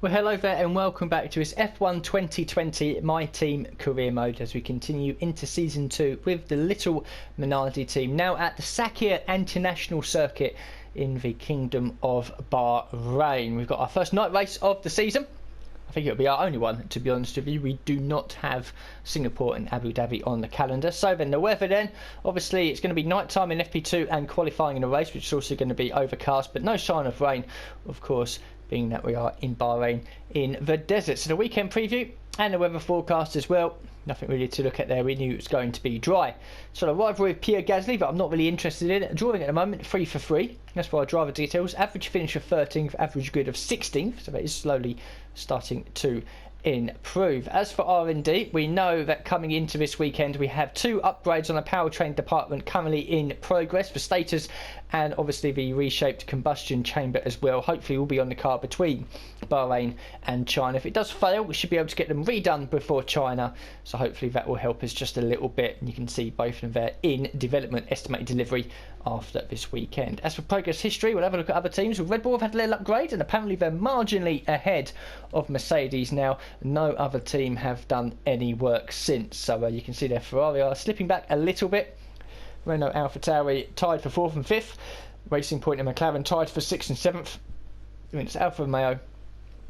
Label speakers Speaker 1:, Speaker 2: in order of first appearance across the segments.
Speaker 1: Well, hello there and welcome back to this F1 2020 My Team career mode as we continue into Season 2 with the little Minardi team now at the Sakhir International Circuit in the Kingdom of Bahrain. We've got our first night race of the season. I think it'll be our only one, to be honest with you. We do not have Singapore and Abu Dhabi on the calendar. So then the weather then, obviously it's going to be night time in FP2 and qualifying in the race, which is also going to be overcast, but no sign of rain, of course, being that we are in Bahrain in the desert. So the weekend preview and the weather forecast as well. Nothing really to look at there. We knew it was going to be dry. So the rivalry with Pierre Gasly, but I'm not really interested in it. Drawing at the moment, 3 for 3. That's for our driver details. Average finish of 13th, average grid of 16th. So that is slowly starting to improve. As for R&D, we know that coming into this weekend we have 2 upgrades on the powertrain department currently in progress for status and obviously the reshaped combustion chamber as well. Hopefully we'll be on the car between Bahrain and China. If it does fail, we should be able to get them redone before China, so hopefully that will help us just a little bit, and you can see both of them there in development, estimated delivery after this weekend. As for progress history, we'll have a look at other teams. Red Bull have had a little upgrade and apparently they're marginally ahead of Mercedes now. No other team have done any work since, so you can see there Ferrari are slipping back a little bit. Renault AlphaTauri tied for 4th and 5th. Racing Point and McLaren tied for 6th and 7th. I mean, it's Alfa Romeo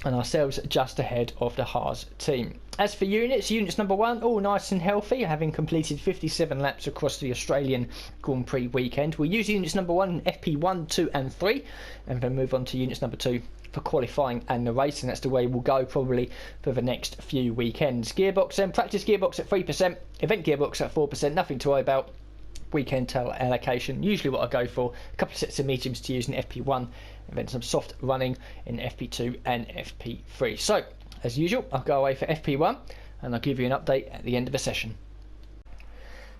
Speaker 1: and ourselves just ahead of the Haas team. As for units number 1, all nice and healthy, having completed 57 laps across the Australian Grand Prix weekend. We'll use units number 1 in FP1, 2 and 3 and then move on to units number 2 for qualifying and the race, and that's the way we'll go probably for the next few weekends. Gearbox then, practice gearbox at 3%, event gearbox at 4%, nothing to worry about. Weekend tail allocation, usually what I go for, a couple of sets of mediums to use in FP1 and then some soft running in FP2 and FP3. So as usual, I'll go away for FP1 and I'll give you an update at the end of the session.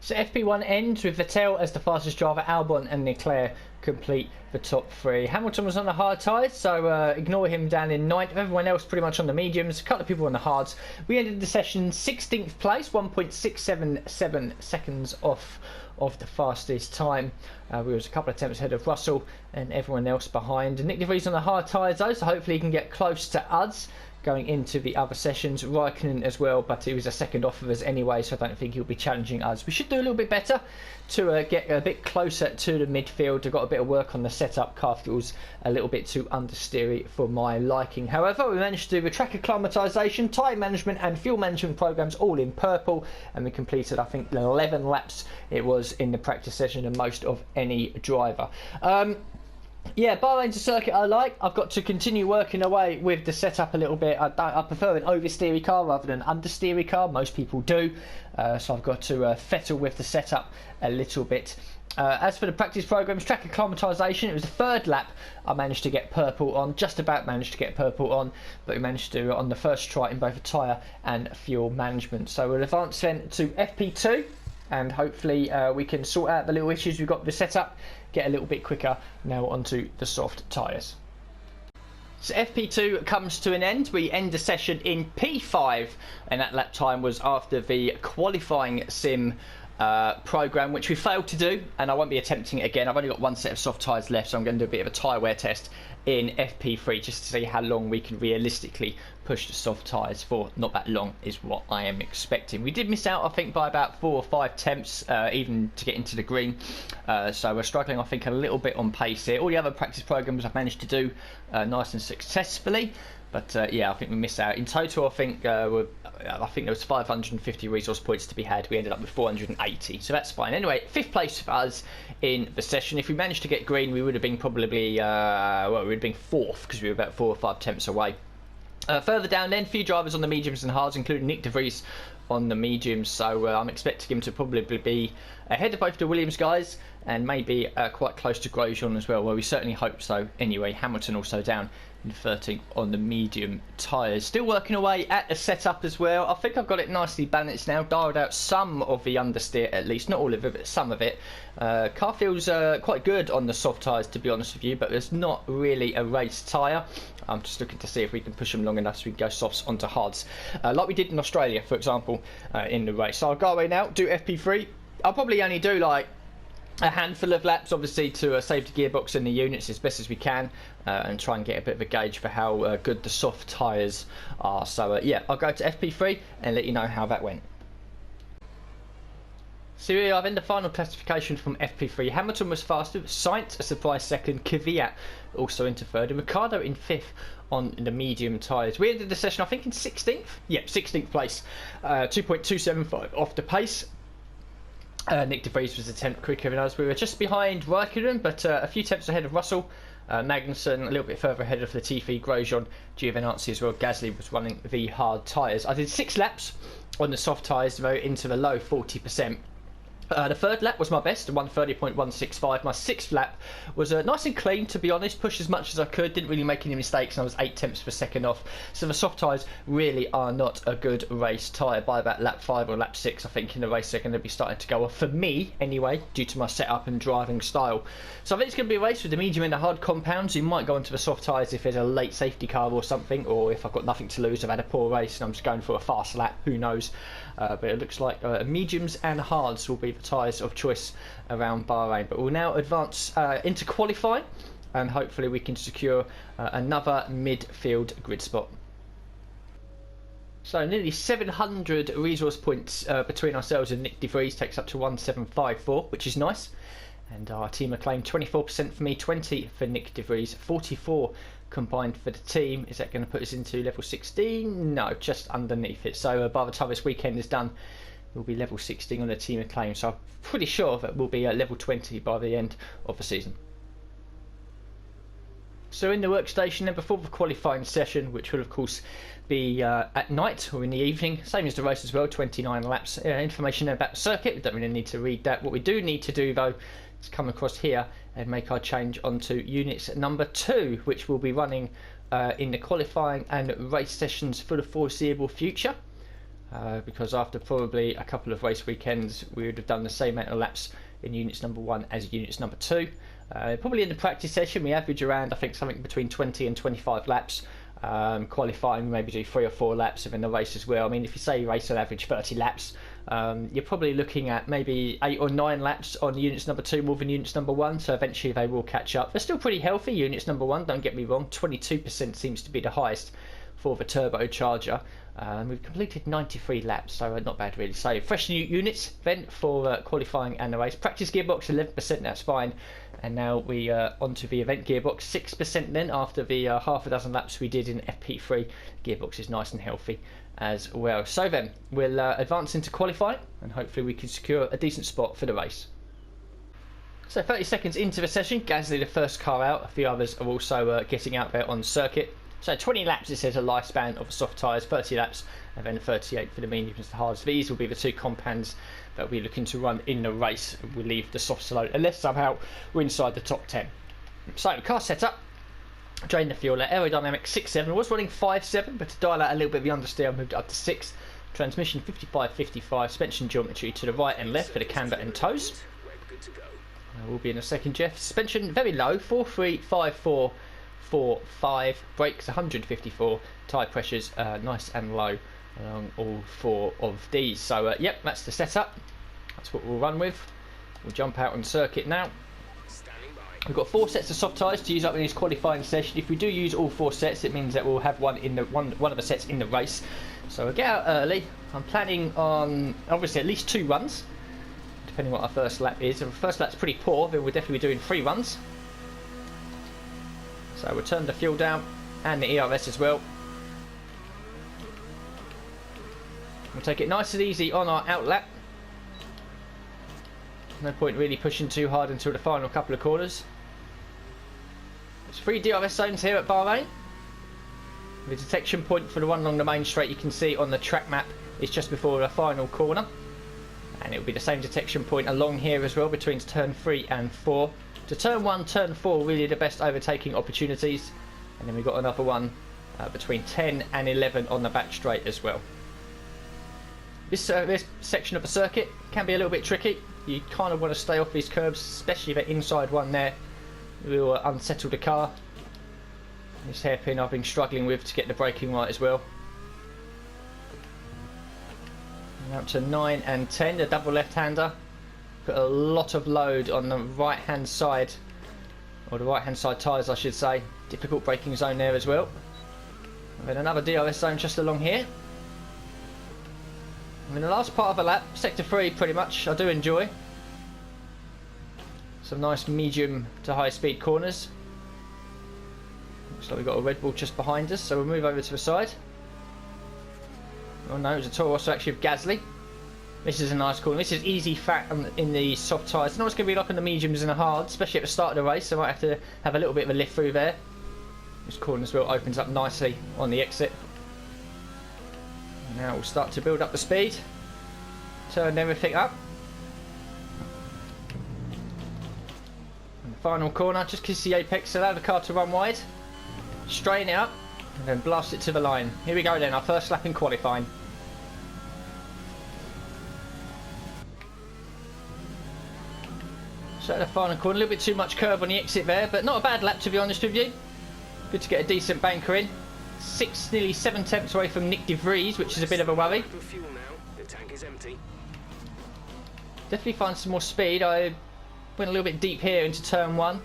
Speaker 1: So FP1 ends with Vettel as the fastest driver. Albon and Leclerc complete the top 3. Hamilton was on the hard tyres, so ignore him down in 9th. Everyone else pretty much on the mediums, a couple of people on the hards. We ended the session 16th place, 1.677 seconds off of the fastest time. We was a couple of attempts ahead of Russell and everyone else behind. And Nick De Vries on the hard tyres though, so hopefully he can get close to us going into the other sessions. Raikkonen as well, but he was a second off of us anyway, so I don't think he'll be challenging us. We should do a little bit better to get a bit closer to the midfield. I've got a bit of work on the setup. Car feels a little bit too understeery for my liking. However, we managed to do the track acclimatisation, tyre management and fuel management programs all in purple, and we completed I think 11 laps it was in the practice session, the most of any driver. Yeah, Bahrain's a circuit I like. I've got to continue working away with the setup a little bit. I prefer an oversteery car rather than an understeery car. Most people do. So I've got to fettle with the setup a little bit. As for the practice programs, track acclimatisation, it was the 3rd lap I managed to get purple on, just about managed to get purple on, but we managed to do it on the first try in both tyre and fuel management. So we'll advance then to FP2 and hopefully we can sort out the little issues we've got with the setup, get a little bit quicker now onto the soft tyres. So FP2 comes to an end. We end the session in P5 and that lap time was after the qualifying sim program, which we failed to do, and I won't be attempting it again. I've only got 1 set of soft tyres left, so I'm going to do a bit of a tyre wear test in FP3 just to see how long we can realistically push the soft tyres for. Not that long is what I am expecting. We did miss out I think by about 4 or 5 attempts even to get into the green, so we're struggling I think a little bit on pace here. All the other practice programs I've managed to do nice and successfully, but yeah, I think we missed out. In total, I think there was 550 resource points to be had. We ended up with 480, so that's fine. Anyway, 5th place for us in the session. If we managed to get green, we would have been probably, well, we would have been 4th because we were about 4 or 5 attempts away. Further down then, few drivers on the mediums and hards, including Nick De Vries on the mediums, so I'm expecting him to probably be ahead of both the Williams guys and maybe quite close to Grosjean as well. Well, we certainly hope so. Anyway, Hamilton also down in 13th on the medium tyres. Still working away at the setup as well. I think I've got it nicely balanced now, dialed out some of the understeer at least, not all of it, but some of it. Car feels quite good on the soft tyres to be honest with you, but there's not really a race tyre. I'm just looking to see if we can push them long enough so we can go softs onto hards, like we did in Australia, for example, in the race. So I'll go away now, do FP3. I'll probably only do like a handful of laps, obviously, to save the gearbox and the units as best as we can, and try and get a bit of a gauge for how good the soft tyres are. So yeah, I'll go to FP3 and let you know how that went. So here we are in the final classification from FP3. Hamilton was faster, Sainz a surprise second, Kvyat also into third, and Ricciardo in fifth on the medium tyres. We ended the session, I think, in 16th? Yep, 16th place, 2.275 off the pace. Nick De Vries was a tenth quicker than us. We were just behind Raikkonen, but a few tenths ahead of Russell. Magnussen a little bit further ahead of Latifi, Grosjean, Giovinazzi as well. Gasly was running the hard tyres. I did 6 laps on the soft tyres, though, into the low 40%. The third lap was my best, 1:30.165. My sixth lap was nice and clean, to be honest. Pushed as much as I could, didn't really make any mistakes, and I was 8 tenths per second off. So the soft tyres really are not a good race tyre. By about lap 5 or lap 6, I think in the race they're going to be starting to go off, for me anyway, due to my setup and driving style. So I think it's going to be a race with the medium and the hard compounds. You might go into the soft tyres if there's a late safety car or something, or if I've got nothing to lose, I've had a poor race and I'm just going for a fast lap, who knows. But it looks like mediums and hards will be the tyres of choice around Bahrain. But we'll now advance into qualifying, and hopefully we can secure another midfield grid spot. So nearly 700 resource points between ourselves and Nick De Vries, takes up to 1754, which is nice. And our team acclaimed 24% for me, 20 for Nick De Vries, 44 combined for the team. Is that going to put us into level 16? No, just underneath it. So by the time this weekend is done, we'll be level 16 on the team acclaim. So I'm pretty sure that we'll be at level 20 by the end of the season. So in the workstation then, before the qualifying session, which will of course be at night or in the evening, same as the race as well, 29 laps. Information about the circuit, we don't really need to read that. What we do need to do though is come across here and make our change onto units number 2, which will be running in the qualifying and race sessions for the foreseeable future. Because after probably a couple of race weekends, we would have done the same amount of laps in units number 1 as units number 2. Probably in the practice session we average around, I think, something between 20 and 25 laps. Qualifying, maybe do 3 or 4 laps, and in the race as well. I mean, if you say you race on average 30 laps, you're probably looking at maybe 8 or 9 laps on units number 2 more than units number 1, so eventually they will catch up. They're still pretty healthy, units number 1, don't get me wrong. 22% seems to be the highest for the turbocharger. We've completed 93 laps, so not bad really. So fresh new units then for qualifying and the race. Practice gearbox 11%, that's fine. And now we onto the event gearbox, 6% then after the half a dozen laps we did in FP3. Gearbox is nice and healthy as well. So then we'll advance into qualifying, and hopefully we can secure a decent spot for the race. So 30 seconds into the session, Gasly the first car out. A few others are also getting out there on circuit. So 20 laps, it says, a lifespan of the soft tyres, 30 laps, and then 38 for the mediums and the hards. These will be the 2 compounds that we're looking to run in the race. We'll leave the softs alone, unless somehow we're inside the top 10. So, car setup, drain the fuel, aerodynamic 6.7. I was running 5.7, but to dial out a little bit of the understeer, I moved it up to 6. Transmission 55-55, suspension geometry to the right and left for the camber and toes. We'll be in a second, Jeff. Suspension very low, 4.3, 5.4, 4.5, brakes 154, tyre pressures nice and low along all 4 of these. So yep, that's the setup, that's what we'll run with. We'll jump out on circuit now. We've got 4 sets of soft tyres to use up in this qualifying session. If we do use all 4 sets, it means that we'll have one of the sets in the race. So we'll get out early. I'm planning on obviously at least 2 runs, depending what our first lap is. If our first lap's pretty poor, then we'll definitely be doing 3 runs. So we'll turn the fuel down and the ERS as well. We'll take it nice and easy on our out lap. No point really pushing too hard until the final couple of corners. There's 3 DRS zones here at Bahrain. The detection point for the one along the main straight you can see on the track map is just before the final corner. And it will be the same detection point along here as well between turn 3 and 4. To turn 1, turn 4, really the best overtaking opportunities. And then we've got another one between 10 and 11 on the back straight as well. This section of the circuit can be a little bit tricky. You kind of want to stay off these curbs, especially the inside one there. We will unsettle the car. This hairpin I've been struggling with to get the braking right as well. And up to 9 and 10, the double left-hander. Put a lot of load on the right hand side, or the right hand side tyres I should say. Difficult braking zone there as well. And then another DRS zone just along here. And in the last part of the lap, sector 3 pretty much, I do enjoy. Some nice medium to high speed corners. Looks like we've got a Red Bull just behind us, so we'll move over to the side. Oh no, it was a Toro Rosso actually of Gasly. This is a nice corner. This is easy fat in the soft tyres. I know it's going to be like on the mediums and the hard, especially at the start of the race. So I might have to have a little bit of a lift through there. This corner as well opens up nicely on the exit. Now we'll start to build up the speed. Turn everything up. And the final corner, just kiss the apex, allow the car to run wide. Straighten it up and then blast it to the line. Here we go then, our first lap in qualifying. So at the final corner, a little bit too much curve on the exit there, but not a bad lap to be honest with you. Good to get a decent banker in. Nearly 7 tenths away from Nick De Vries, which is a bit of a worry. Definitely find some more speed. I went a little bit deep here into turn 1.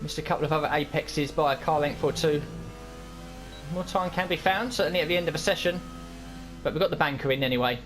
Speaker 1: Missed a couple of other apexes by a car length or two. More time can be found, certainly at the end of a session. But we've got the banker in anyway.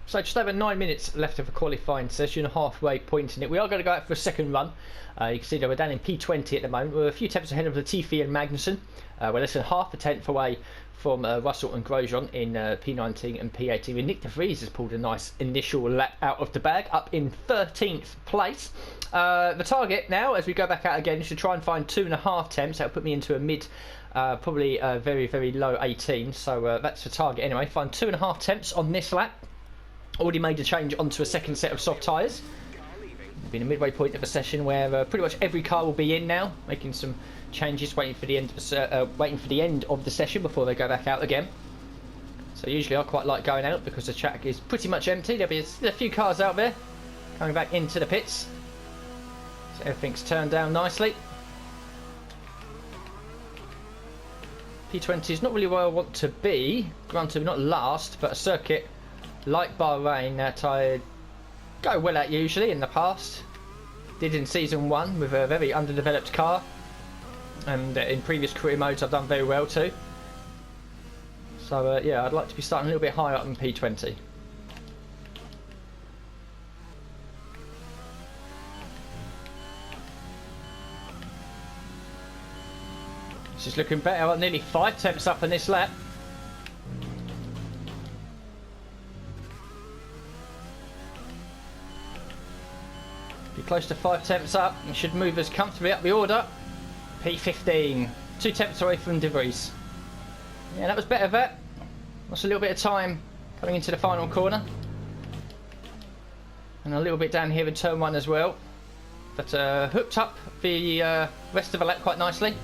Speaker 1: So just over 9 minutes left of a qualifying session, halfway point in it. We are going to go out for a second run. You can see that we're down in P20 at the moment. We're a few tenths ahead of Latifi and Magnussen. We're less than half a tenth away from Russell and Grosjean in P19 and P18. And Nick De Vries has pulled a nice initial lap out of the bag, up in 13th place. The target now, as we go back out again, is to try and find 2.5 tenths. That'll put me into a mid, probably very, very low 18. So that's the target anyway. Find 2.5 tenths on this lap. Already made a change onto a second set of soft tyres. Been a midway point of a session where pretty much every car will be in now, making some changes, waiting for the end of the session before they go back out again. So usually I quite like going out because the track is pretty much empty. There'll be a few cars out there coming back into the pits. So everything's turned down nicely. P20 is not really where I want to be. Granted, not last, but a circuit like Bahrain that I go well at usually in the past. Did in season 1 with a very underdeveloped car, and in previous career modes I've done very well too. So yeah, I'd like to be starting a little bit higher up in P20. This is looking better. I'm nearly 5 tenths up in this lap. Be close to 5 tenths up and should move us comfortably up the order. P15, 2 tenths away from De Vries. Yeah, that was better there. Lost a little bit of time coming into the final corner. And a little bit down here in turn 1 as well. But hooked up the rest of the lap quite nicely.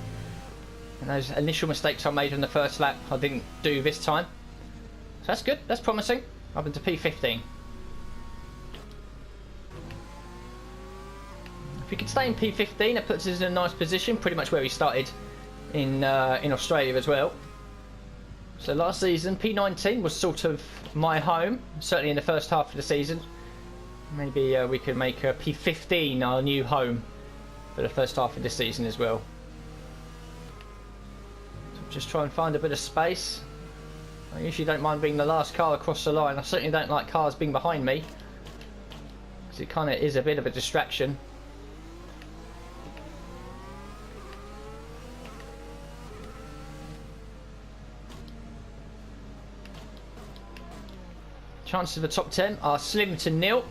Speaker 1: And those initial mistakes I made on the first lap I didn't do this time. So that's good, that's promising. Up into P15. If we could stay in P15, that puts us in a nice position, pretty much where we started in Australia as well. So last season, P19 was sort of my home, certainly in the first half of the season. Maybe we could make P15 our new home for the first half of the season as well. So just try and find a bit of space. I usually don't mind being the last car across the line. I certainly don't like cars being behind me, because it kind of is a bit of a distraction. Chances of the top 10 are slim to nil.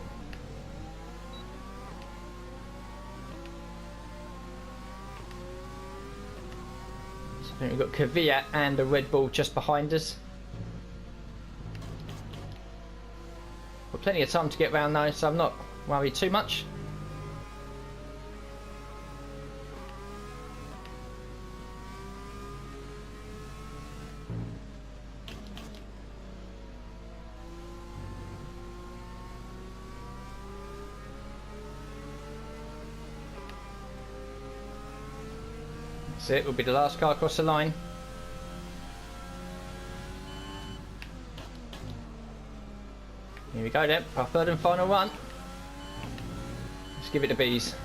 Speaker 1: So I think we've got Kvyat and the Red Bull just behind us. Got plenty of time to get round though, so I'm not worried too much. It will be the last car across the line. Here we go then, our third and final one. Let's give it the bees.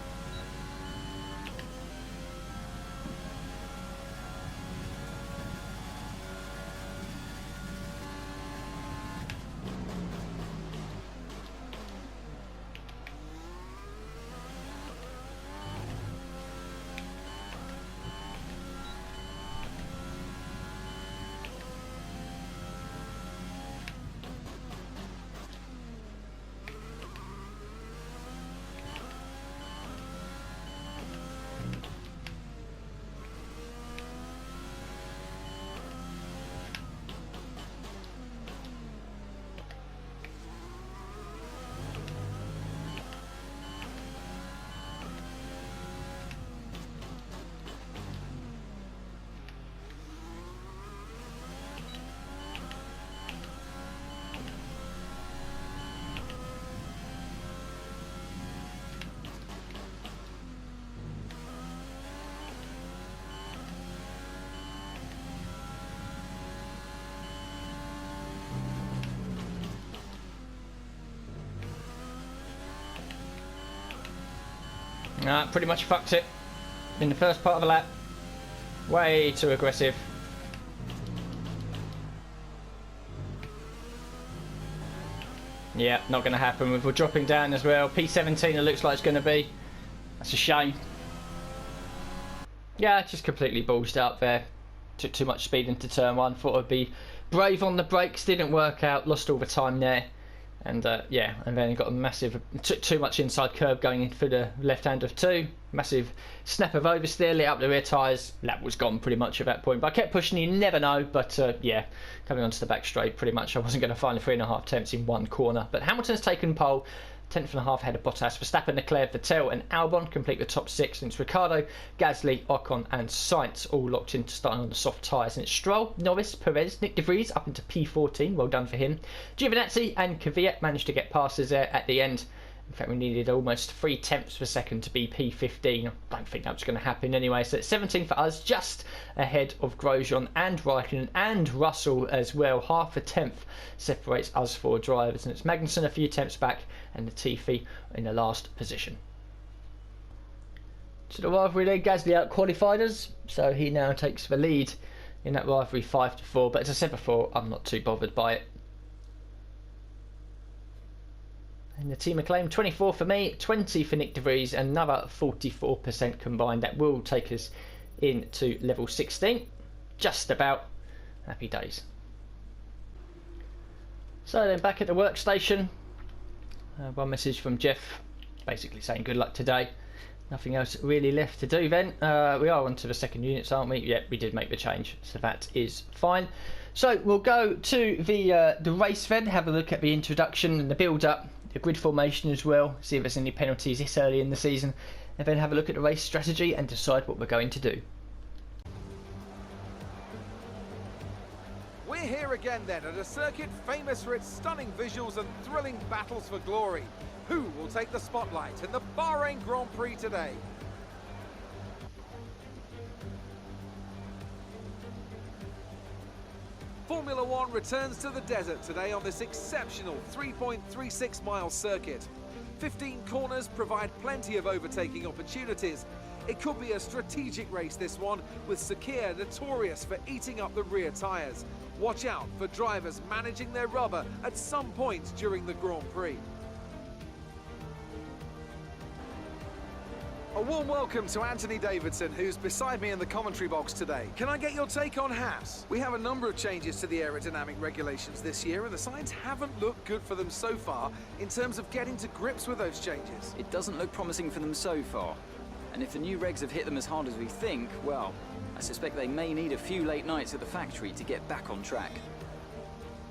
Speaker 1: Pretty much fucked it in the first part of the lap. Way too aggressive. Yeah, not going to happen. We're dropping down as well. P17 it looks like it's going to be. That's a shame. Yeah, just completely ballsed up there. Took too much speed into turn one. Thought I'd be brave on the brakes. Didn't work out. Lost all the time there. And yeah, and then got a massive, took too much inside curve going in for the left hand of two. Massive snap of oversteer, lit up the rear tyres. Lap was gone pretty much at that point. But I kept pushing, you never know. But yeah, coming onto the back straight, pretty much I wasn't going to find the 3.5 tenths in one corner. But Hamilton's taken pole. 10.5 ahead of Bottas, Verstappen, Leclerc, Vettel and Albon complete the top six, and it's Ricciardo, Gasly, Ocon and Sainz all locked into starting on the soft tyres, and it's Stroll, Norris, Perez, Nick De Vries up into P14, well done for him. Giovinazzi and Kvyat managed to get passes there at the end. In fact, we needed almost 3 tenths per second to be P15. I don't think that was going to happen anyway. So it's 17 for us, just ahead of Grosjean and Raikkonen and Russell as well. Half a tenth separates us four drivers. And it's Magnussen a few tenths back and Latifi in the last position. So the rivalry there, Gasly out qualified us. So he now takes the lead in that rivalry 5-4. But as I said before, I'm not too bothered by it. And the team acclaim 24 for me, 20 for Nick De Vries, another 44% combined. That will take us into level 16. Just about. Happy days. So then back at the workstation. One message from Jeff basically saying good luck today. Nothing else really left to do then. We are on to the second units, aren't we? Yeah, we did make the change, so that is fine. So we'll go to the race then, have a look at the introduction and the build-up. The grid formation as well, see if there's any penalties this early in the season, and then have a look at the race strategy and decide what we're going to do.
Speaker 2: We're here again then at a circuit famous for its stunning visuals and thrilling battles for glory. Who will take the spotlight in the Bahrain Grand Prix today? Formula One returns to the desert today on this exceptional 3.36 mile circuit. 15 corners provide plenty of overtaking opportunities. It could be a strategic race, this one, with Sakir notorious for eating up the rear tyres. Watch out for drivers managing their rubber at some point during the Grand Prix. A warm welcome to Anthony Davidson, who's beside me in the commentary box today. Can I get your take on Haas? We have a number of changes to the aerodynamic regulations this year, and the signs haven't looked good for them so far in terms of getting to grips with those changes.
Speaker 3: It doesn't look promising for them so far. And if the new regs have hit them as hard as we think, well, I suspect they may need a few late nights at the factory to get back on track.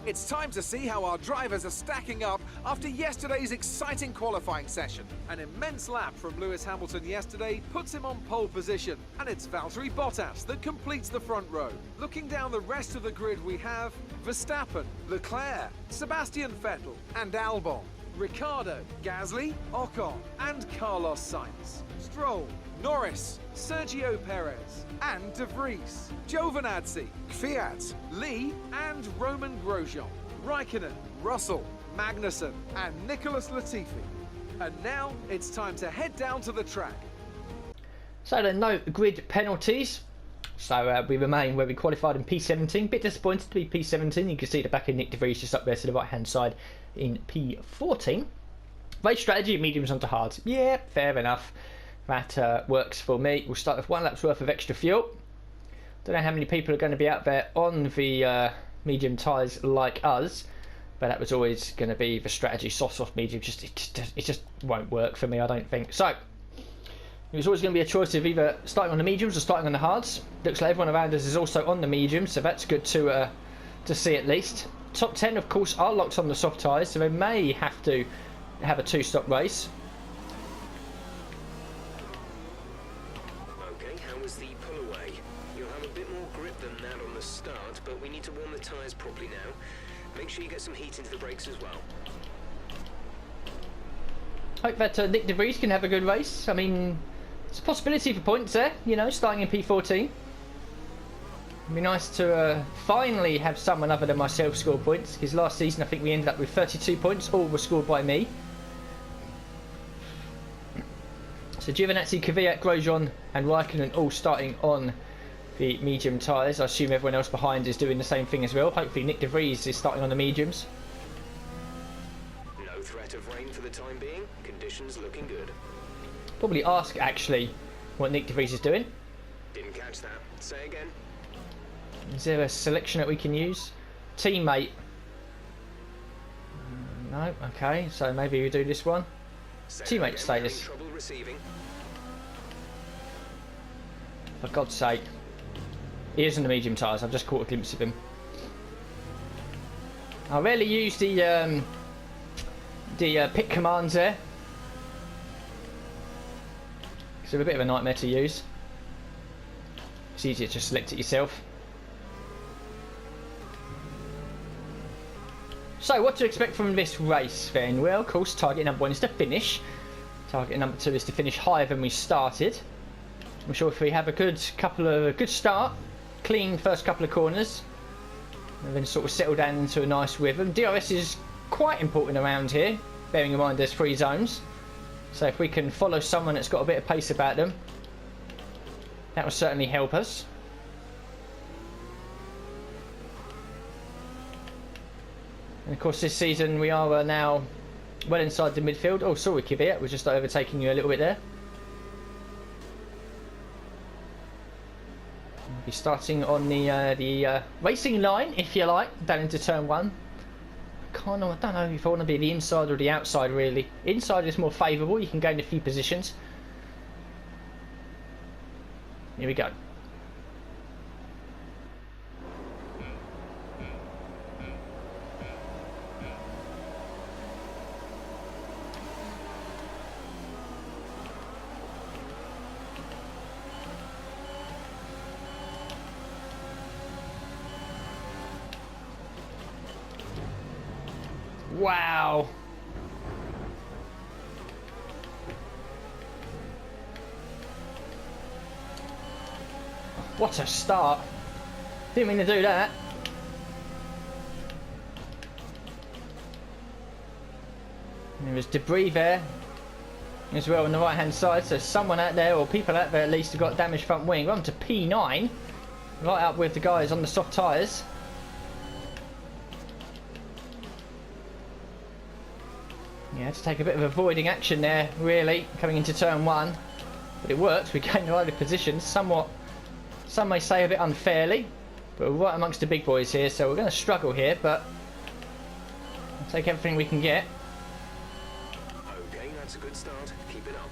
Speaker 2: It's time to see how our drivers are stacking up after yesterday's exciting qualifying session. An immense lap from Lewis Hamilton yesterday puts him on pole position, and it's Valtteri Bottas that completes the front row. Looking down the rest of the grid, we have Verstappen, Leclerc, Sebastian Vettel and Albon, Ricciardo, Gasly, Ocon and Carlos Sainz, Stroll, Norris, Sergio Perez and De Vries, Giovinazzi, Kvyat, Lee and Roman Grosjean, Raikkonen, Russell, Magnussen and Nicholas Latifi. And now it's time to head down to the track.
Speaker 1: So there are no grid penalties. So we remain where we qualified in P17. Bit disappointed to be P17. You can see the back of Nick De Vries just up there to the right hand side in P14. Race strategy, mediums onto hards. Yeah, fair enough. That works for me. We'll start with 1 lap's worth of extra fuel. Don't know how many people are going to be out there on the medium tyres like us, but that was always going to be the strategy. Soft medium, it just won't work for me, I don't think. So it was always going to be a choice of either starting on the mediums or starting on the hards. Looks like everyone around us is also on the mediums, so that's good to see at least. Top 10, of course, are locked on the soft tyres, so they may have to have a 2-stop race.
Speaker 4: Okay, how was the pull away? You'll have a bit more grip than that on the start, but we need to warm the tyres properly now. Make sure you get some heat into the brakes as well.
Speaker 1: Hope that Nick De Vries can have a good race. I mean, it's a possibility for points there, you know, starting in P14. It'd be nice to finally have someone other than myself score points, because last season I think we ended up with 32 points, all were scored by me. So Giovinazzi, Kvyat, Grosjean and Raikkonen all starting on the medium tyres. I assume everyone else behind is doing the same thing as well. Hopefully Nick De Vries is starting on the mediums.
Speaker 4: No threat of rain for the time being. Conditions looking good.
Speaker 1: Probably ask actually what Nick De Vries is doing.
Speaker 4: Didn't catch that. Say again.
Speaker 1: Is there a selection that we can use? Teammate. No, okay, so maybe we do this one. Teammate status.
Speaker 4: Trouble receiving.
Speaker 1: For God's sake. He is on the medium tyres, I've just caught a glimpse of him. I rarely use the pit commands there. They're a bit of a nightmare to use. It's easier to select it yourself. So what to expect from this race then? Well, of course, target number 1 is to finish. Target number 2 is to finish higher than we started. I'm sure if we have a good start, clean first couple of corners, and then sort of settle down into a nice rhythm. DRS is quite important around here, bearing in mind there's 3 zones. So if we can follow someone that's got a bit of pace about them, that will certainly help us. And of course this season we are now well inside the midfield. Oh, sorry Kvyat, we're just overtaking you a little bit there. We'll be starting on the racing line, if you like, down into turn 1. I don't know if I want to be the inside or the outside really. Inside is more favourable, you can gain a few positions. Here we go. Wow. What a start. Didn't mean to do that. And there was debris there as well on the right hand side, so someone out there, or people out there at least, have got damaged front wing. We're on to P9, right up with the guys on the soft tyres. Yeah, to take a bit of avoiding action there, really, coming into turn 1. But it works, we gain the early position, somewhat, some may say a bit unfairly, but we're right amongst the big boys here, so we're going to struggle here, but we'll take everything we can get.
Speaker 4: Okay, that's a good start. Keep it up.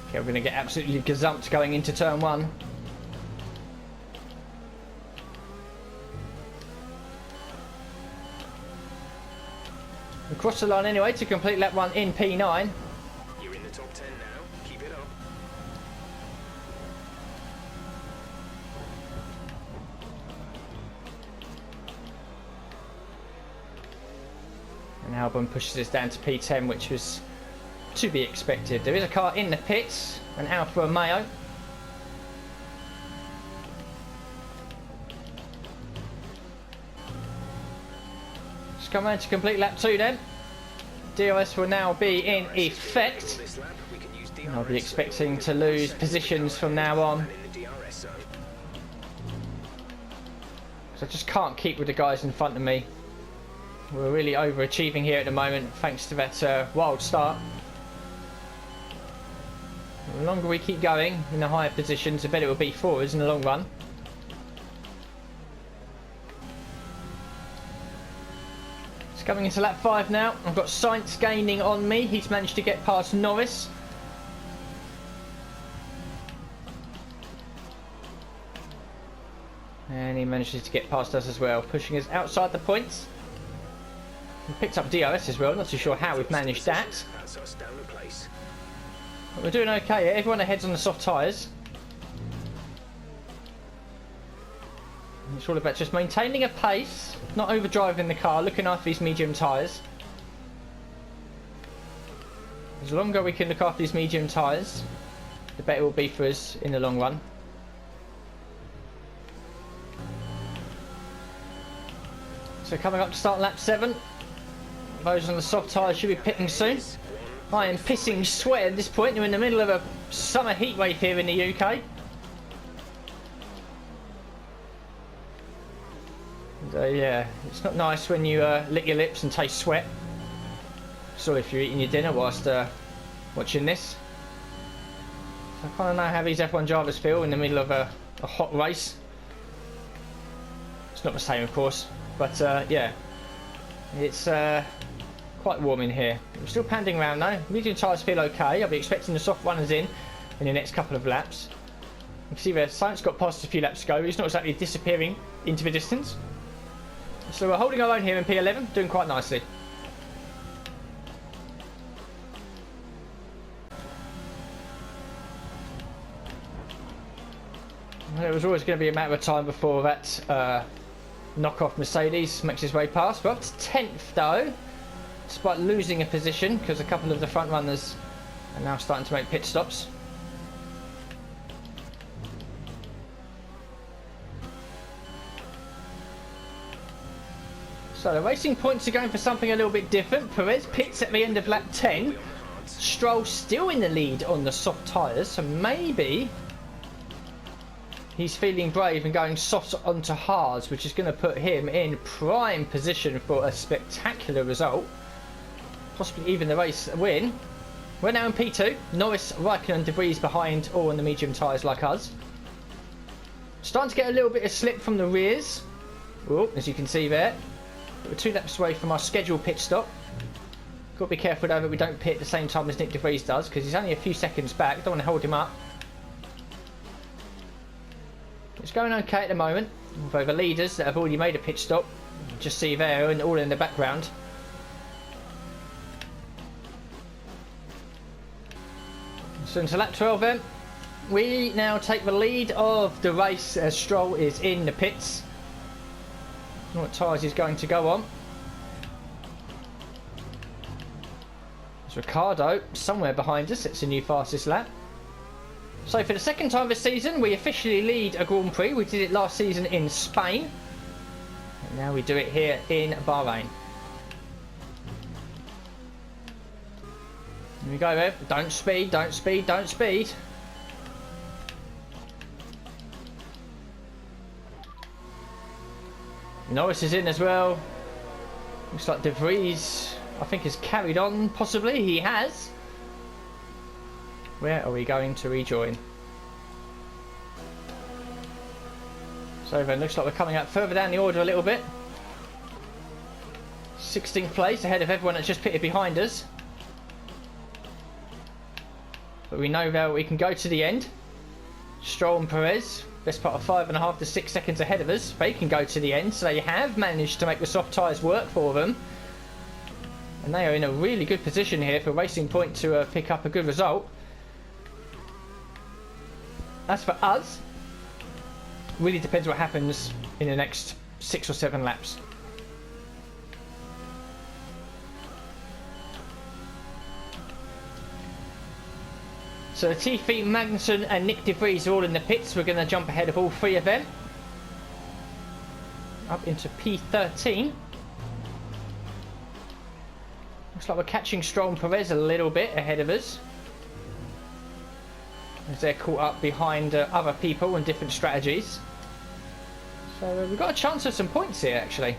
Speaker 1: Okay, we're going to get absolutely gazumped going into turn 1. We cross the line anyway to complete lap 1 in P9.
Speaker 4: You're in the top 10 now. Keep it up.
Speaker 1: Albon pushes us down to P10, which was to be expected. There is a car in the pits, an Alfa Romeo. Just come around to complete lap 2 then. DRS will now be in effect. And I'll be expecting to lose positions from now on. So I just can't keep with the guys in front of me. We're really overachieving here at the moment thanks to that wild start. The longer we keep going in the higher positions, the better it will be for us in the long run. It's coming into lap 5 now. I've got Sainz gaining on me. He's managed to get past Norris. And he manages to get past us as well, pushing us outside the points. We picked up DRS as well, not too sure how we've managed that. But we're doing okay, everyone ahead's on the soft tyres. It's all about just maintaining a pace, not overdriving the car, looking after these medium tyres. The longer we can look after these medium tyres, the better it will be for us in the long run. So coming up to start lap 7. Those on the soft tyres should be pitting soon. I am pissing sweat at this point. We're in the middle of a summer heat wave here in the UK. And, yeah, it's not nice when you lick your lips and taste sweat. Sorry if you're eating your dinner whilst watching this. So I kind of know how these F1 drivers feel in the middle of a hot race. It's not the same, of course. But yeah, it's quite warm in here. I'm still panting around though. Medium tyres feel okay. I'll be expecting the soft runners in the next couple of laps. You can see there, Sainz got past a few laps ago. He's not exactly disappearing into the distance. So we're holding our own here in P11, doing quite nicely. Well, it was always going to be a matter of time before that knockoff Mercedes makes his way past. We're up to 10th though, despite losing a position because a couple of the front runners are now starting to make pit stops. So the racing points are going for something a little bit different. Perez pits at the end of lap 10. Stroll still in the lead on the soft tyres, so maybe he's feeling brave and going soft onto hards, which is going to put him in prime position for a spectacular result. Possibly even the race win. We're now in P2. Norris, Raikkonen and De Vries behind, all on the medium tyres like us. Starting to get a little bit of slip from the rears. Oh, as you can see there. We're 2 laps away from our scheduled pit stop. Got to be careful though that we don't pit at the same time as Nick De Vries does, because he's only a few seconds back. Don't want to hold him up. It's going okay at the moment, although the leaders that have already made a pit stop, just see there and all in the background. So into lap 12 then, we now take the lead of the race as Stroll is in the pits. What tyres he's going to go on. There's Ricardo somewhere behind us. It's a new fastest lap. So for the second time this season, we officially lead a Grand Prix. We did it last season in Spain. And now we do it here in Bahrain. Here we go, Ev. Don't speed, don't speed, don't speed. Norris is in as well. Looks like De Vries, I think, has carried on, possibly. He has. Where are we going to rejoin? So then, looks like we're coming up further down the order a little bit. 16th place, ahead of everyone that's just pitted behind us. But we know that we can go to the end. Stroll and Perez, best part of 5.5 to 6 seconds ahead of us. They can go to the end, so they have managed to make the soft tyres work for them. And they are in a really good position here for Racing Point to pick up a good result. As for us, really depends what happens in the next 6 or 7 laps. So Latifi, Magnussen and Nick De Vries are all in the pits. We're going to jump ahead of all three of them. Up into P13. Looks like we're catching Stroll and Perez a little bit ahead of us, as they're caught up behind other people and different strategies. So we've got a chance of some points here, actually.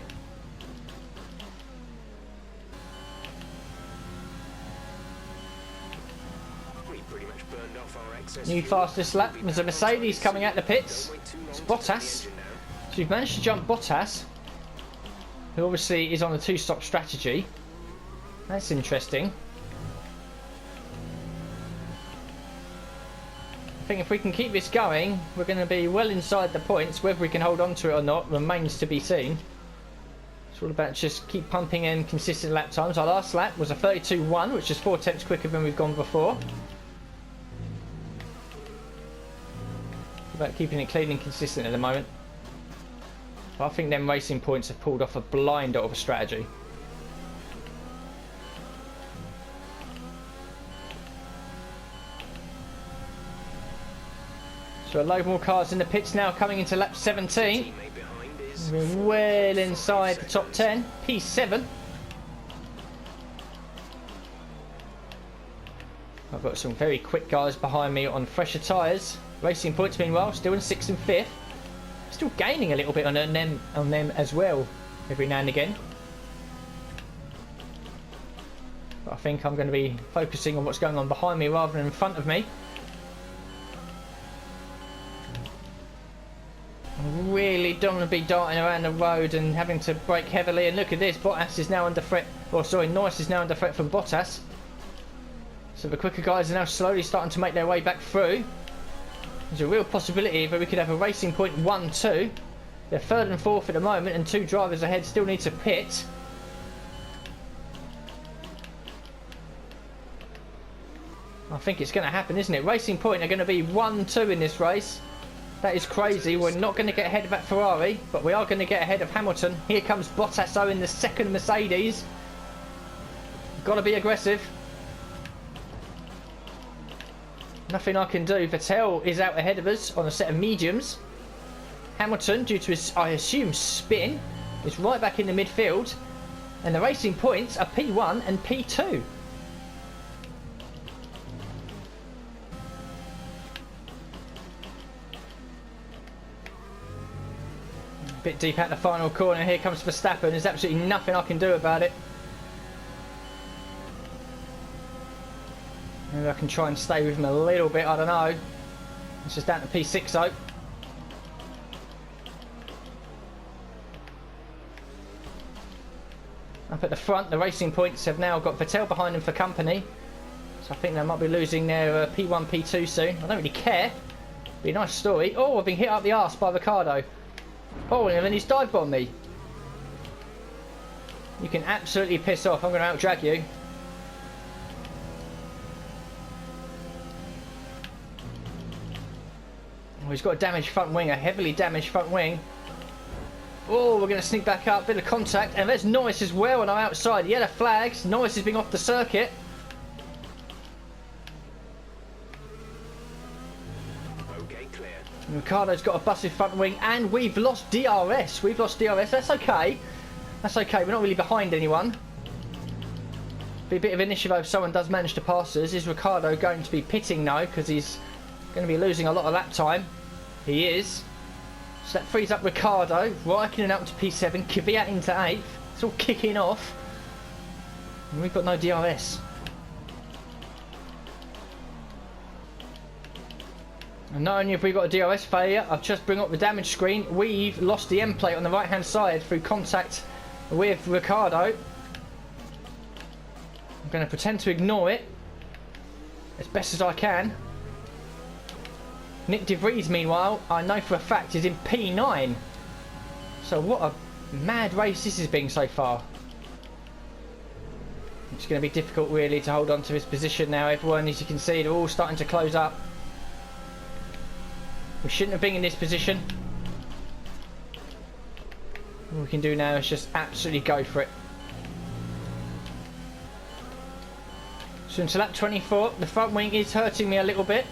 Speaker 4: We pretty much burned off our excess
Speaker 1: New
Speaker 4: fuel.
Speaker 1: fastest lap was a Mercedes coming out the pits. It's Bottas. So we've managed to jump Bottas, who obviously is on a two-stop strategy. That's interesting. I think if we can keep this going, we're going to be well inside the points. Whether we can hold on to it or not remains to be seen. It's all about just keep pumping in consistent lap times. Our last lap was a 32.1, which is 4 tenths quicker than we've gone before. It's about keeping it clean and consistent at the moment. But I think them racing points have pulled off a blinder of a strategy. So a load more cars in the pits now, coming into lap 17.
Speaker 4: Teammate behind is
Speaker 1: We're well inside the top 10. P7. I've got some very quick guys behind me on fresher tyres. Racing points meanwhile still in 6th and 5th. Still gaining a little bit on them as well every now and again. But I think I'm going to be focusing on what's going on behind me rather than in front of me. Really don't want to be darting around the road and having to brake heavily. And look at this, Bottas is now under threat. Or sorry, Norris is now under threat from Bottas. So the quicker guys are now slowly starting to make their way back through. There's a real possibility that we could have a racing point 1-2. They're 3rd and 4th at the moment, and 2 drivers ahead still need to pit. I think it's going to happen, isn't it? Racing point are going to be 1-2 in this race. That is crazy. We're not going to get ahead of that Ferrari, but we are going to get ahead of Hamilton. Here comes Bottas in the second Mercedes. Got to be aggressive. Nothing I can do. Vettel is out ahead of us on a set of mediums. Hamilton, due to his, I assume, spin, is right back in the midfield. And the racing points are P1 and P2. Bit deep out the final corner. Here comes Verstappen. There's absolutely nothing I can do about it. Maybe I can try and stay with him a little bit. I don't know. It's just down to P6 though. Up at the front, the racing points have now got Vettel behind them for company. So I think they might be losing their P1, P2 soon. I don't really care. Be a nice story. Oh, I've been hit up the arse by Ricciardo. Oh, and then he's dive bombed me. You can absolutely piss off. I'm going to out drag you. Oh, he's got a damaged front wing, a heavily damaged front wing. Oh, we're going to sneak back up, bit of contact, and there's Norris as well on our outside. Yellow flags. Norris is being off the circuit.
Speaker 4: okay, clear.
Speaker 1: Ricciardo's got a busted front wing, and we've lost DRS. We've lost DRS. That's okay. That's okay. We're not really behind anyone. Be a bit of an issue though if someone does manage to pass us. Is Ricciardo going to be pitting now because he's going to be losing a lot of lap time? He is. So that frees up Ricciardo. Raikkonen up to P7. Kvyat into 8th. It's all kicking off. And we've got no DRS. And not only have we got a DRS failure, I've just bring up the damage screen. We've lost the end plate on the right hand side through contact with Ricciardo. I'm going to pretend to ignore it as best as I can. Nick De Vries, meanwhile, I know for a fact is in P9. So what a mad race this has been so far. It's going to be difficult really to hold on to his position now. Everyone, as you can see, they're all starting to close up. We shouldn't have been in this position. All we can do now is just absolutely go for it. So into lap 24, the front wing is hurting me a little bit.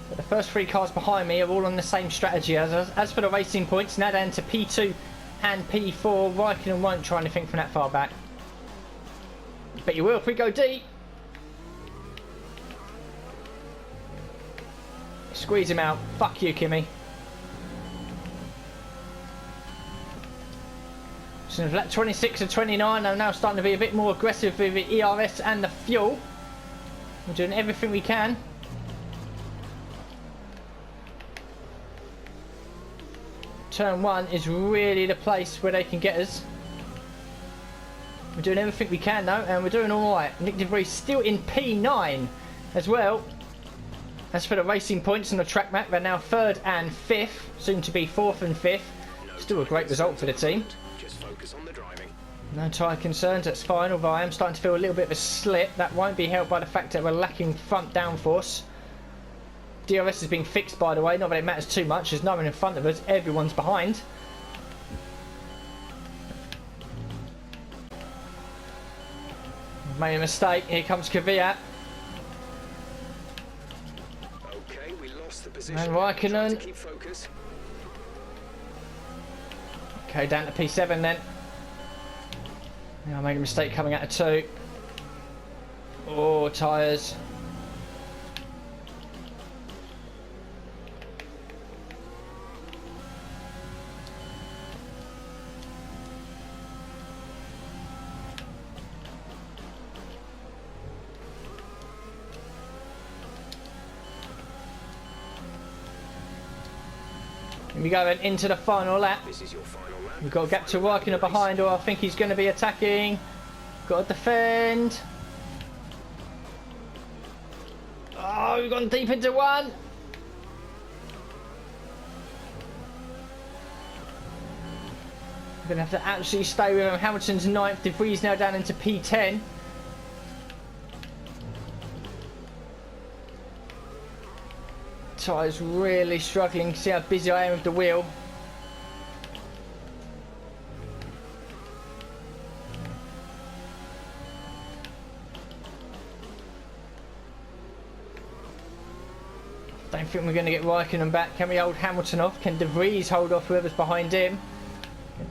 Speaker 1: But the first 3 cars behind me are all on the same strategy. As for the racing points, now down to P2 and P4. Raikkonen won't try anything from that far back. But you will if we go deep. Squeeze him out. Fuck you, Kimi. So lap 26 and 29, I'm now starting to be a bit more aggressive with the ERS and the fuel. We're doing everything we can. Turn 1 is really the place where they can get us. We're doing everything we can though, and we're doing alright. Nick De Vries still in P9 as well. As for the racing points on the track map, they're now 3rd and 5th, soon to be 4th and 5th. Still a great result for the team.
Speaker 4: Just focus on the driving.
Speaker 1: No tyre concerns, that's fine, although I am starting to feel a little bit of a slip. That won't be helped by the fact that we're lacking front downforce. DRS has been fixed, by the way, not that it matters too much. There's no one in front of us, everyone's behind. Made a mistake, here comes Kvyat.
Speaker 4: Okay, we lost the position.
Speaker 1: And Raikkonen.
Speaker 4: Keep focus.
Speaker 1: Okay, down to P7 then. Yeah, I made a mistake coming out of 2. Oh, tyres. Here we go then into the final lap.
Speaker 4: This is your final lap.
Speaker 1: We've got a gap to Raikkonen behind, or I think he's going to be attacking. Got to defend. Oh, we've gone deep into 1. We're going to have to absolutely stay with him. Hamilton's 9th. De Vries now down into P10. Tyres really struggling. See how busy I am with the wheel. Don't think we're going to get Raikkonen back. Can we hold Hamilton off? Can De Vries hold off whoever's behind him?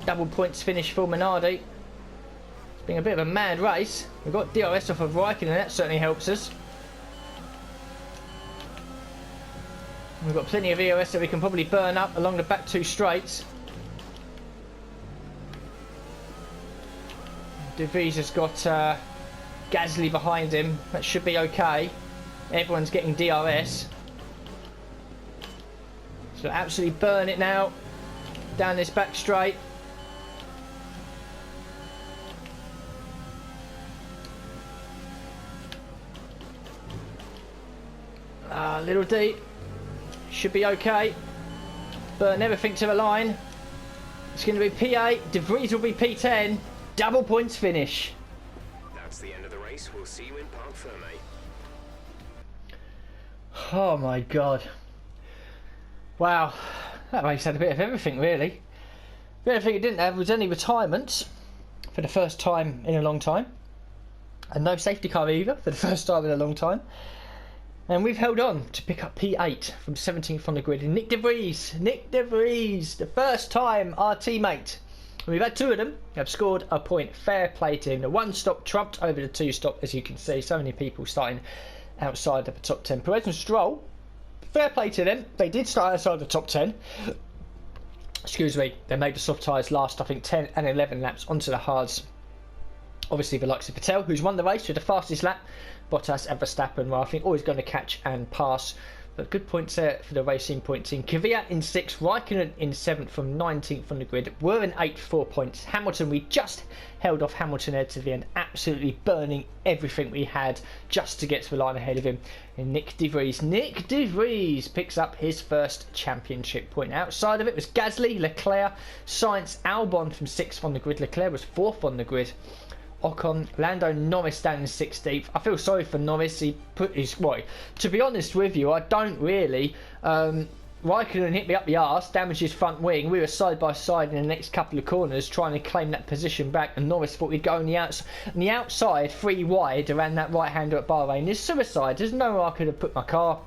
Speaker 1: Double points finish for Minardi. It's been a bit of a mad race. We've got DRS off of Raikkonen, that certainly helps us. We've got plenty of EOS that we can probably burn up along the back 2 straights. De Vries has got Gasly behind him. That should be okay. Everyone's getting DRS. So absolutely burn it now. Down this back straight. Little deep. Should be okay. Burn everything to the line. It's going to be P8. De Vries will be P10. Double points finish.
Speaker 4: That's the end of the race. We'll see you in Parc Ferme.
Speaker 1: Oh my god. Wow. That race had a bit of everything, really. The only thing it didn't have was any retirements for the first time in a long time. And no safety car either for the first time in a long time. And we've held on to pick up P8 from 17th on the grid. And Nick De Vries, the first time our teammate. We've had 2 of them, have scored a point. Fair play to him. The 1 stop trumped over the 2 stop, as you can see. So many people starting outside of the top 10. Perez and Stroll, fair play to them. They did start outside the top 10. Excuse me. They made the soft tyres last, I think, 10 and 11 laps onto the hards. Obviously, the likes of Patel, who's won the race with the fastest lap. Bottas and Verstappen were, I think, always going to catch and pass. But good points there for the racing point team. Kvyat in 6th, Raikkonen in 7th from 19th on the grid. We're in 8th, 4 points. Hamilton, we just held off Hamilton there to the end, absolutely burning everything we had just to get to the line ahead of him. And Nick De Vries picks up his first championship point. Outside of it was Gasly, Leclerc, Sainz, Albon from 6th on the grid. Leclerc was 4th on the grid. Ocon, Lando Norris down in 16th. I feel sorry for Norris. He put his... Well, to be honest with you, I don't really Raikkonen hit me up the arse, damaged his front wing. We were side by side in the next couple of corners trying to claim that position back, and Norris thought he'd go on the outside, 3 wide around that right-hander at Bahrain. It's suicide. There's no way I could have put my car.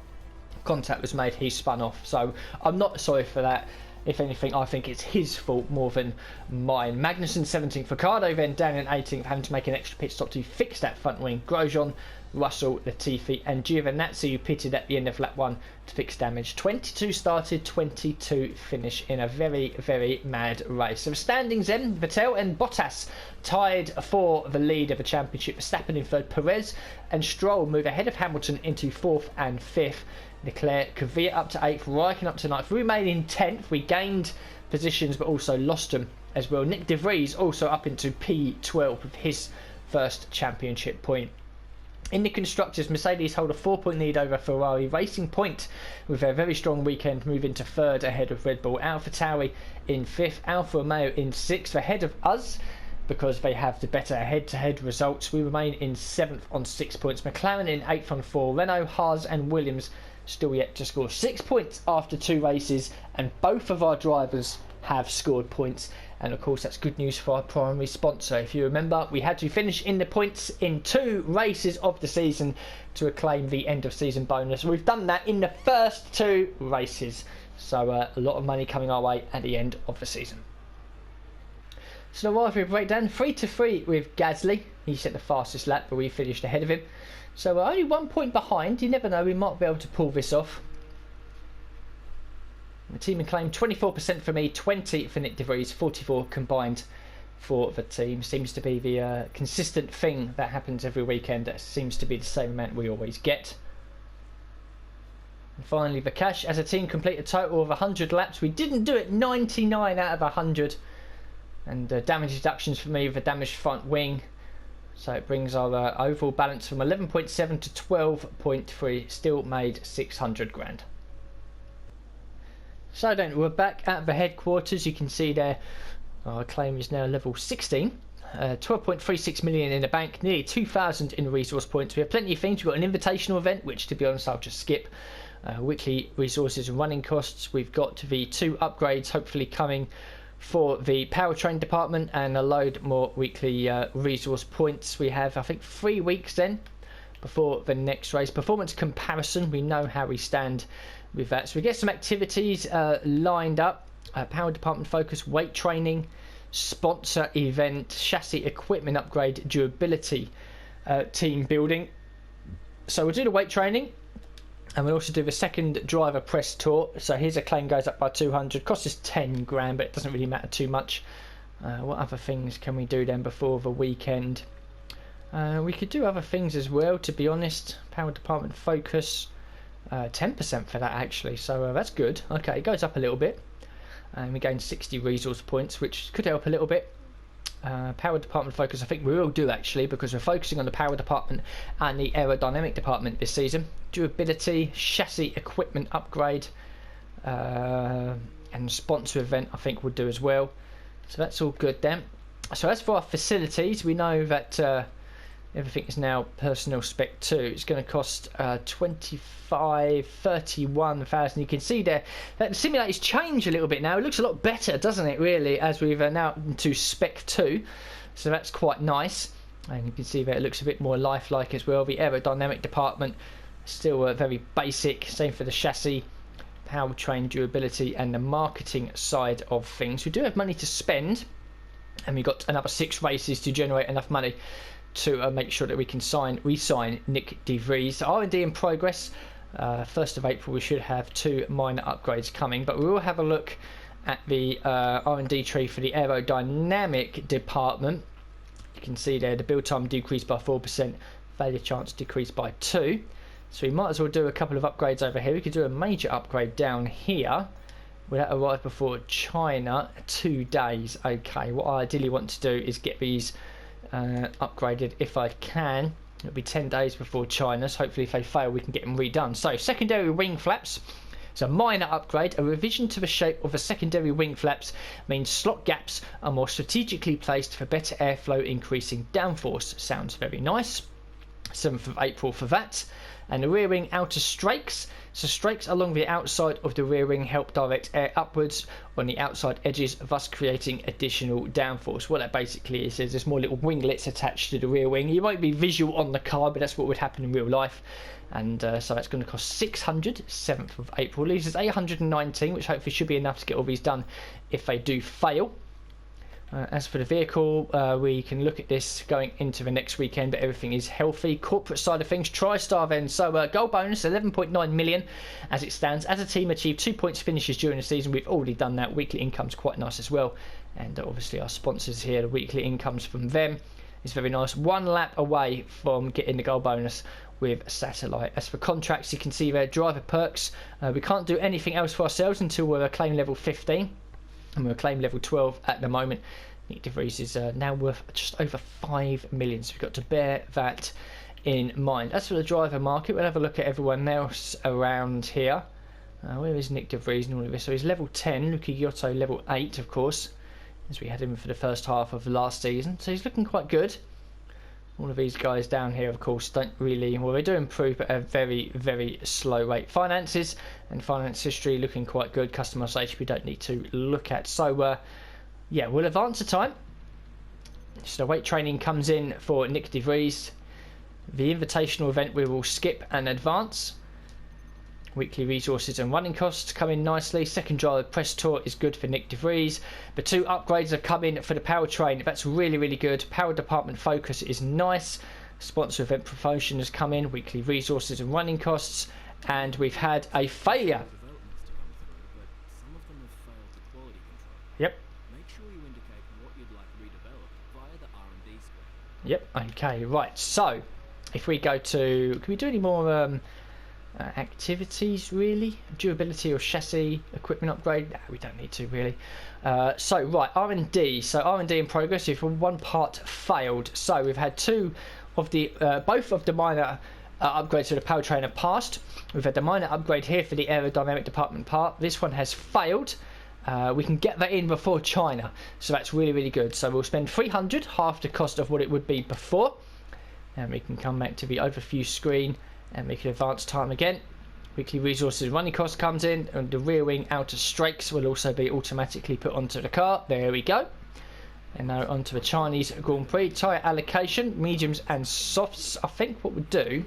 Speaker 1: Contact was made, he spun off. So I'm not sorry for that. If anything, I think it's his fault more than mine. Magnussen 17th, Ricciardo then down in 18th, having to make an extra pit stop to fix that front wing. Grosjean, Russell, Latifi and Giovinazzi, who pitted at the end of lap 1 to fix damage. 22 started, 22 finish in a very, very mad race. So the standings then, Vettel and Bottas tied for the lead of the championship. Verstappen in 3rd, Perez and Stroll move ahead of Hamilton into 4th and 5th. Leclerc, Kvyat up to 8th, Raikkonen up to 9th. We remain in 10th. We gained positions but also lost them as well. Nick De Vries also up into P12 with his first championship point. In the Constructors, Mercedes hold a 4-point lead over Ferrari. Racing Point, with their very strong weekend, move into 3rd ahead of Red Bull. AlphaTauri in 5th, Alfa Romeo in 6th, ahead of us because they have the better head-to-head results. We remain in 7th on 6 points. McLaren in 8th on 4. Renault, Haas and Williams still yet to score 6 points after 2 races, and both of our drivers have scored points. And of course that's good news for our primary sponsor. If you remember, we had to finish in the points in 2 races of the season to acclaim the end of season bonus. We've done that in the first 2 races, so a lot of money coming our way at the end of the season. So the rivalry breakdown, 3-3 with Gasly. He set the fastest lap, but we finished ahead of him. So we're only 1 point behind. You never know, we might be able to pull this off. The team acclaim 24% for me, 20 for Nick De Vries, 44 combined for the team. Seems to be the consistent thing that happens every weekend. That seems to be the same amount we always get. And finally, the cash. As a team, complete a total of 100 laps. We didn't do it 99 out of 100. And damage deductions for me with a damaged front wing. So it brings our overall balance from 11.7 to 12.3. Still made 600 grand. So then we're back at the headquarters. You can see there our claim is now level 16. 12.36 million in the bank, nearly 2,000 in resource points. We have plenty of things. We've got an invitational event, which to be honest I'll just skip. Weekly resources and running costs. We've got the 2 upgrades hopefully coming for the powertrain department, and a load more weekly resource points. We have I think 3 weeks then before the next race. Performance comparison, we know how we stand with that. So we get some activities lined up. Power department focus, weight training, sponsor event, chassis equipment upgrade, durability, team building. So we'll do the weight training, and we'll also do the second driver press tour. So here's a claim goes up by 200, costs us 10 grand, but it doesn't really matter too much. What other things can we do then before the weekend? We could do other things as well, to be honest. Power department focus, 10% for that actually, so that's good. Okay, it goes up a little bit, and we gain 60 resource points, which could help a little bit. Power department focus I think we will do actually, because we're focusing on the power department and the aerodynamic department this season. Durability, chassis equipment upgrade, and sponsor event I think we'll do as well. So that's all good then. So as for our facilities, we know that everything is now personnel spec 2. It's going to cost 31,000. You can see there that the simulators change a little bit now. It looks a lot better, doesn't it, really, as we've now into spec 2. So that's quite nice. And you can see that it looks a bit more lifelike as well. The aerodynamic department still very basic. Same for the chassis, powertrain, durability, and the marketing side of things. We do have money to spend, and we've got another 6 races to generate enough money to make sure that we can re-sign Nick De Vries. R&D in progress. 1st of April we should have 2 minor upgrades coming, but we will have a look at the R&D tree for the aerodynamic department. You can see there the build time decreased by 4%, failure chance decreased by 2. So we might as well do a couple of upgrades over here. We could do a major upgrade down here. Will that arrive before China? 2 days. Okay, what I ideally want to do is get these upgraded if I can. It'll be 10 days before China, so hopefully if they fail we can get them redone. So secondary wing flaps. It's a minor upgrade. A revision to the shape of the secondary wing flaps means slot gaps are more strategically placed for better airflow, increasing downforce. Sounds very nice. 7th of April for that. and the rear wing outer strakes. So strakes along the outside of the rear wing help direct air upwards on the outside edges, thus creating additional downforce. What that basically is there's more little winglets attached to the rear wing. You might be visual on the car, but that's what would happen in real life. And so that's going to cost 600, 7th of April. Leaves us 819, which hopefully should be enough to get all these done if they do fail. As for the vehicle, we can look at this going into the next weekend, but everything is healthy. Corporate side of things, TriStar then. So goal bonus, 11.9 million as it stands. As a team, achieved 2 points finishes during the season. We've already done that. Weekly income's quite nice as well. And obviously our sponsors here, the weekly incomes from them is very nice. 1 lap away from getting the goal bonus with Satellite. As for contracts, you can see there, driver perks. We can't do anything else for ourselves until we're a claim level 15. And we're claim level 12 at the moment. Nick De Vries is now worth just over 5 million, so we've got to bear that in mind. As for the driver market, we'll have a look at everyone else around here. Where is Nick De Vries and all of this? So he's level 10, Luca Giotto level 8, of course, as we had him for the first half of last season. So he's looking quite good. All of these guys down here, of course, don't really... Well, they do improve at a very, very slow rate. Finances and finance history looking quite good. Customisation we don't need to look at. So, yeah, we'll advance the time. So weight training comes in for Nick De Vries. The invitational event we will skip and advance. Weekly resources and running costs come in nicely. Second driver press tour is good for Nick De Vries. The 2 upgrades are coming for the powertrain. That's really, really good. Power department focus is nice. Sponsor event promotion has come in. Weekly resources and running costs. And we've had a failure. Yep. Yep, okay, right. So, if we go to... Can we do any more... activities really? Durability or chassis equipment upgrade? No, we don't need to really. So right, R&D. So R&D in progress. If 1 part failed, so we've had 2 of the both of the minor upgrades to the powertrain have passed. We've had the minor upgrade here for the aerodynamic department part. This one has failed. We can get that in before China, so that's really, really good. So we'll spend 300, half the cost of what it would be before, and we can come back to the overview screen and we can advance time again. Weekly resources and running cost comes in, and the rear wing outer strakes will also be automatically put onto the car. There we go. And now onto the Chinese Grand Prix. Tyre allocation, mediums and softs. I think what we'll do,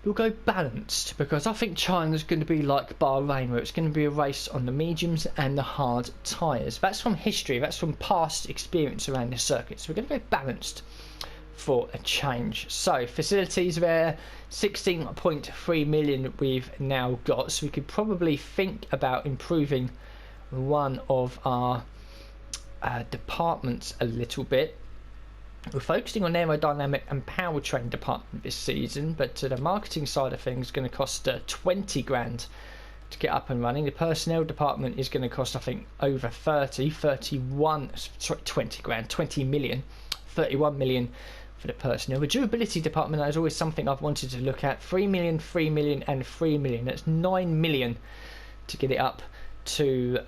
Speaker 1: we'll go balanced, because I think China's going to be like Bahrain, where it's going to be a race on the mediums and the hard tyres. That's from history, that's from past experience around this circuit. So we're going to go balanced for a change. So facilities there, 16.3 million we've now got, so we could probably think about improving one of our departments a little bit. We're focusing on aerodynamic and powertrain department this season, but the marketing side of things is going to cost 20 grand to get up and running. The personnel department is going to cost, I think, over 20 grand, 20 million, 31 million for the personnel. The durability department is always something I've wanted to look at. 3 million, 3 million and 3 million. That's 9 million to get it up to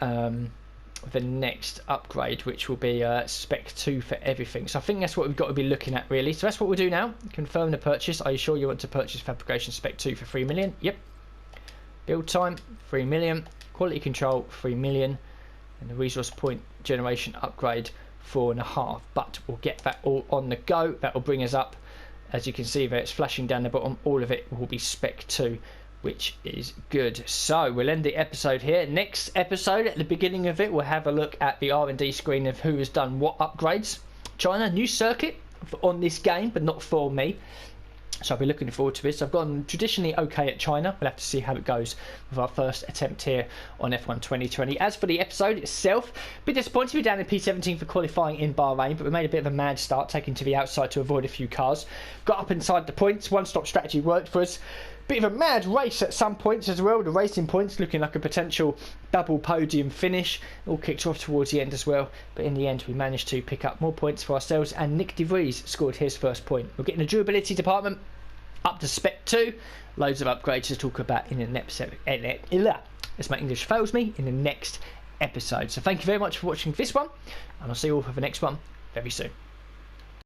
Speaker 1: the next upgrade, which will be spec 2 for everything. So I think that's what we've got to be looking at really. So that's what we'll do now. Confirm the purchase. Are you sure you want to purchase fabrication spec 2 for 3 million? Yep. Build time 3 million. Quality control 3 million. And the resource point generation upgrade 4.5, but we'll get that all on the go. That will bring us up, as you can see there, it's flashing down the bottom. All of it will be spec 2, which is good. So we'll end the episode here. Next episode, at the beginning of it, we'll have a look at the R&D screen of who has done what upgrades. China, new circuit on this game, but not for me. So I'll be looking forward to this. I've gone traditionally okay at China. We'll have to see how it goes with our first attempt here on F1 2020. As for the episode itself, a bit disappointed we were down in P17 for qualifying in Bahrain, but we made a bit of a mad start, taking to the outside to avoid a few cars. Got up inside the points. One-stop strategy worked for us. Bit of a mad race at some points as well. The racing points looking like a potential double podium finish. All kicked off towards the end as well. But in the end, we managed to pick up more points for ourselves. And Nick De Vries scored his first point. We're getting the durability department up to spec 2. Loads of upgrades to talk about in the next episode. As my English fails me, in the next episode. So thank you very much for watching this one. And I'll see you all for the next one very soon.